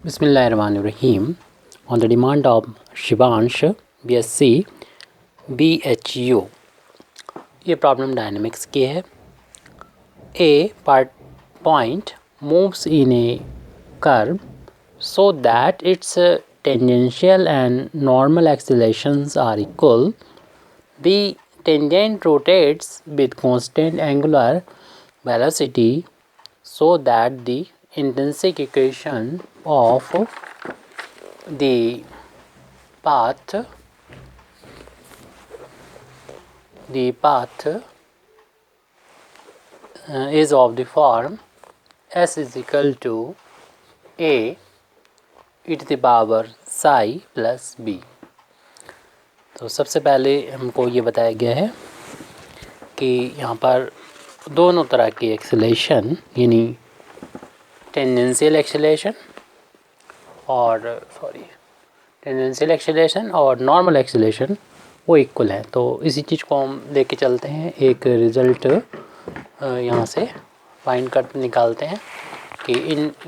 Bismillahirrahmanirrahim. On the demand of Shivansh BSc BHU, ये problem dynamics की है. A point moves in a curve so that its tangential and normal accelerations are equal. The tangent rotates with constant angular velocity so that the intrinsic equation of the path is of the form s is equal to a e to the power psi plus b. तो सबसे पहले हमको ये बताया गया है कि यहाँ पर दोनों तरह की एक्सेलेरेशन यानी टेंजेंशियल एक्सेलेरेशन और नॉर्मल एक्सेलेरेशन वो इक्वल है. तो इसी चीज़ को हम लेके चलते हैं. एक रिज़ल्ट यहाँ से फाइंड कर निकालते हैं कि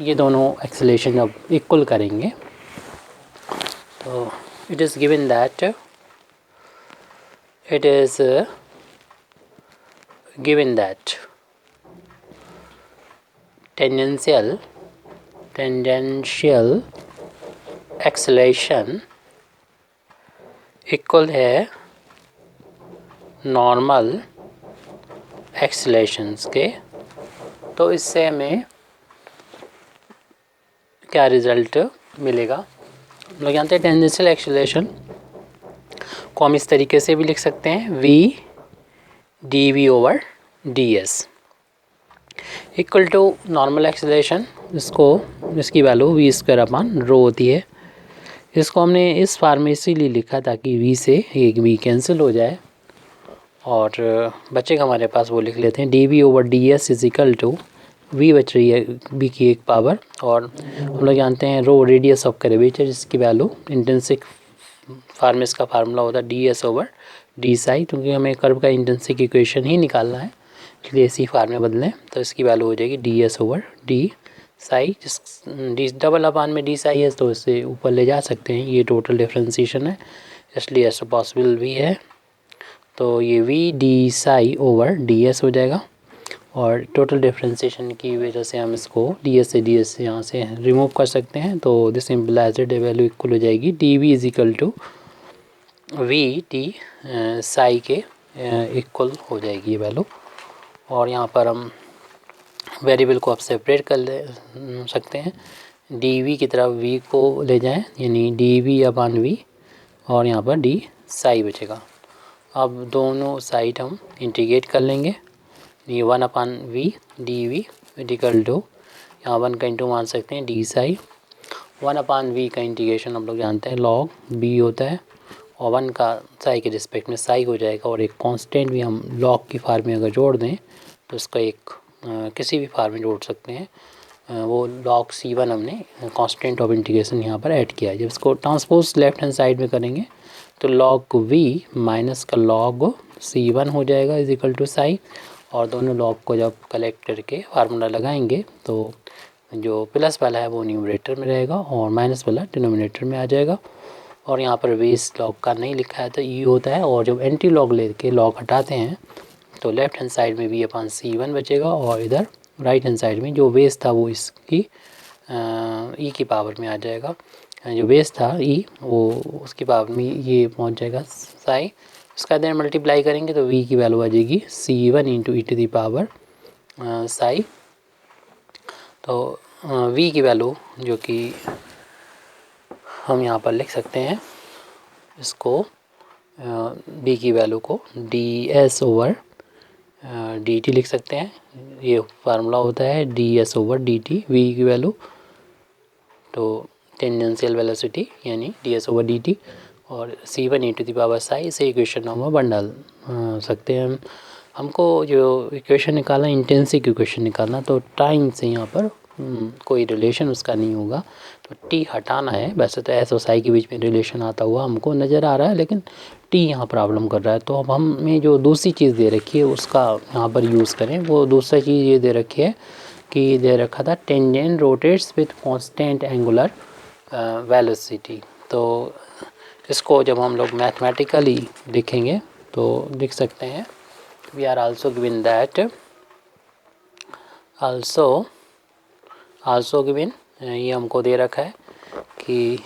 ये दोनों एक्सेलेरेशन जब इक्वल करेंगे तो it is given that tangential acceleration equal है नॉर्मल एक्सेलेरेशंस के. तो इससे हमें क्या रिज़ल्ट मिलेगा. हम लोग जानते हैं टेंजेंशियल एक्सेलेरेशन को हम इस तरीके से भी लिख सकते हैं v dv over ds equal to normal acceleration. इसकी value v square upon rho होती है. इसको हमने इस फॉर्म में इसीलिए लिखा ताकि v से एक v कैंसिल हो जाए और बचेगा हमारे पास, वो लिख लेते हैं dv over ds is equal to v बच रही है v की एक पावर और हम लोग जानते हैं रो रेडियस ऑफ कर्वेचर, जिसकी वैल्यू इंटेंसिक फॉर्म इसका फार्मूला होता है ds ओवर d साई. क्योंकि हमें कर्व का इंटेंसिक इक्वेशन ही निकालना है इसलिए इसी फॉर्म में बदलें तो इसकी वैल्यू हो जाएगी ds ओवर d साई. जिस डी डबल अपान में डी साई है तो इससे ऊपर ले जा सकते हैं. ये टोटल डिफरेंशिएशन है इसलिए ऐसा पॉसिबल भी है. तो ये v D psi over D S हो जाएगा और टोटल डिफरेंशिएशन की वजह से हम इसको डी एस से यहाँ से रिमूव कर सकते हैं. तो दिस इम्प्लाइज वैल्यू इक्वल हो जाएगी d v is equal to v t psi के इक्वल हो जाएगी ये वैल्यू. और यहाँ पर हम वेरिएबल को आप सेपरेट कर ले सकते हैं. डी वी की तरफ वी को ले जाएं यानी डी वी अपान वी और यहाँ पर डी साई बचेगा. अब दोनों साइड हम इंटीग्रेट कर लेंगे. ये 1 upon v d v equal to यहाँ 1 का इंटू मान सकते हैं डी साई. 1 अपान वी का इंटीग्रेशन हम लोग जानते हैं लॉग बी होता है और 1 का साई के रिस्पेक्ट में साई हो जाएगा. और एक कांस्टेंट भी हम लॉग की फॉर्म में अगर जोड़ दें तो इसका एक किसी भी फॉर्म में जोड़ सकते हैं. वो log c1 हमने कांस्टेंट ऑफ इंटीग्रेशन यहाँ पर ऐड किया है. जब इसको ट्रांसपोज लेफ्ट हैंड साइड में करेंगे तो log v माइनस का log c1 हो जाएगा इज इक्वल टू साई. और दोनों log को जब कलेक्ट करके फार्मूला लगाएंगे तो जो प्लस वाला है वो न्यूमरेटर में रहेगा और माइनस वाला डिनोमिनेटर में आ जाएगा. और यहाँ पर बेस log का नहीं लिखा है तो e होता है. और जब एंटी log लेके log हटाते हैं तो लेफ्ट हैंड साइड में v अपान c1 बचेगा और इधर राइट हैंड साइड में जो बेस था वो इसकी ई की पावर में आ जाएगा. जो बेस था ई वो उसकी पावर में ये पहुंच जाएगा साई. उसका देर मल्टीप्लाई करेंगे तो v की वैल्यू आ जाएगी c1 into e to the power psi. तो v की वैल्यू जो कि हम यहाँ पर लिख सकते हैं इसको v की वैल्यू को ds ओवर dt लिख सकते हैं. ये फार्मूला होता है ds ओवर dt v की वैल्यू. तो टेंजेंशियल वेलोसिटी यानी ds ओवर dt और c1 इंटू दी पावर साई से इक्वेशन नंबर 1 डाल सकते हैं. हमको जो इक्वेशन निकालना इंटेंसिक इक्वेशन निकालना तो टाइम से यहाँ पर कोई रिलेशन उसका नहीं होगा तो टी हटाना है. वैसे तो एस और साई के बीच में रिलेशन आता हुआ हमको नज़र आ रहा है लेकिन टी यहाँ प्रॉब्लम कर रहा है. तो अब हमें जो दूसरी चीज़ दे रखी है उसका यहाँ पर यूज़ करें. वो दूसरी चीज़ ये दे रखी है कि दे रखा था tangent rotates with constant angular velocity. तो इसको जब हम लोग मैथमेटिकली लिखेंगे तो लिख सकते हैं, we are also given that also given, ये हमको दे रखा है कि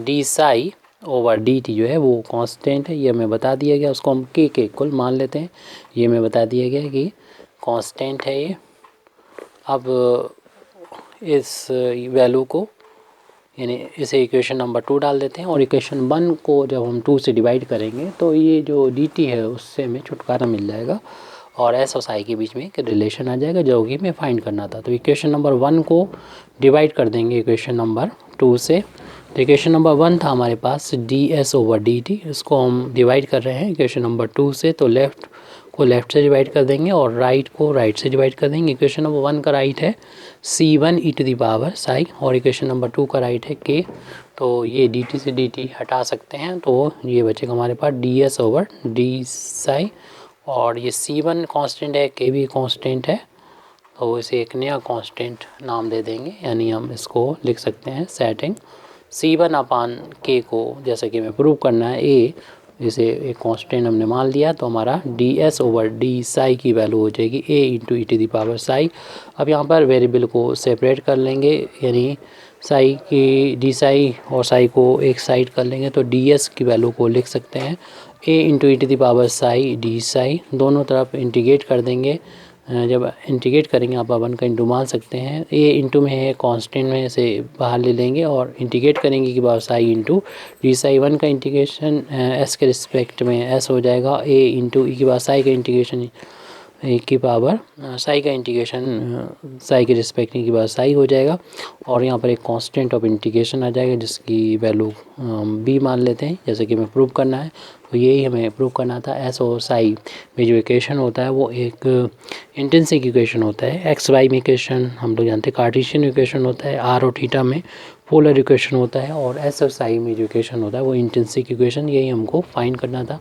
d psi over d t जो है वो कांस्टेंट है, ये हमें बता दिया गया, उसको हम के इक्वल मान लेते हैं, ये हमें बता दिया गया कि कांस्टेंट है ये। अब इस वैल्यू को यानी इसे इक्वेशन नंबर 2 डाल देते हैं, और इक्वेशन 1 को जब हम 2 से डिवाइड करेंगे तो ये जो डी टी है उससे हमें छुटकारा मिल जाएगा और एस और साई के बीच में एक रिलेशन आ जाएगा जो कि हमें फाइंड करना था। तो इक्वेशन नंबर 1 को डिवाइड कर देंगे इक्वेशन नंबर 2 से। तो इक्वेशन नंबर 1 था हमारे पास d s over d t, इसको हम डिवाइड कर रहे हैं इक्वेशन नंबर 2 से, तो लेफ़्ट को लेफ़्ट से डिवाइड कर देंगे और राइट को राइट से डिवाइड कर देंगे। इक्वेशन नंबर 1 का राइट है C1 e to the power psi और इक्वेशन नंबर 2 का राइट है K। तो ये dt से dt हटा सकते हैं, तो ये बचेगा हमारे पास ds ओवर d साई, और ये C1 कांस्टेंट है, K भी कांस्टेंट है, तो इसे एक नया कांस्टेंट नाम दे देंगे, यानी हम इसको लिख सकते हैं सेटिंग C1 अपान K को, जैसा कि हमें प्रूव करना है A, इसे एक कांस्टेंट हमने मान लिया, तो हमारा ds ओवर d साई की वैल्यू हो जाएगी a into e to the power psi. अब यहाँ पर वेरिएबल को सेपरेट कर लेंगे, यानी साई की डी साई और साई को एक साइड कर लेंगे, तो ds की वैल्यू को लिख सकते हैं a into e to the power psi d psi, दोनों तरफ इंटीग्रेट कर देंगे। जब इंटीग्रेट करेंगे आप 1 का इंटू मान सकते हैं, a इंटू में है कांस्टेंट में से बाहर ले लेंगे और इंटीग्रेट करेंगे कि बार साई इंटू डी साई। 1 का इंटीग्रेशन s के रिस्पेक्ट में s हो जाएगा, a इंटू ई की बार साई का इंटीग्रेशन e की पावर साई का इंटीग्रेशन साई के रिस्पेक्ट की बार साई हो जाएगा, और यहाँ पर एक कांस्टेंट ऑफ इंटीग्रेशन आ जाएगा जिसकी वैल्यू b मान लेते हैं, जैसे कि हमें प्रूव करना है। तो यही हमें प्रूव करना था, s और साई में जो इक्वेशन होता है वो एक इंटेंसिक इक्वेशन होता है। एक्स वाई में इक्वेशन हम लोग जानते हैं कार्टेशियन इक्वेशन होता है, आर और थीटा में पोलर इक्वेशन होता है, और एस और साई में जो इक्वेशन होता है वो इंटेंसिक इक्वेशन, यही हमको फाइंड करना था।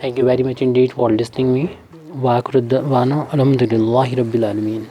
Thank you very much indeed for listening me. वाक़िर दवाना अल्हम्दुलिल्लाहि रब्बिल आलमीन।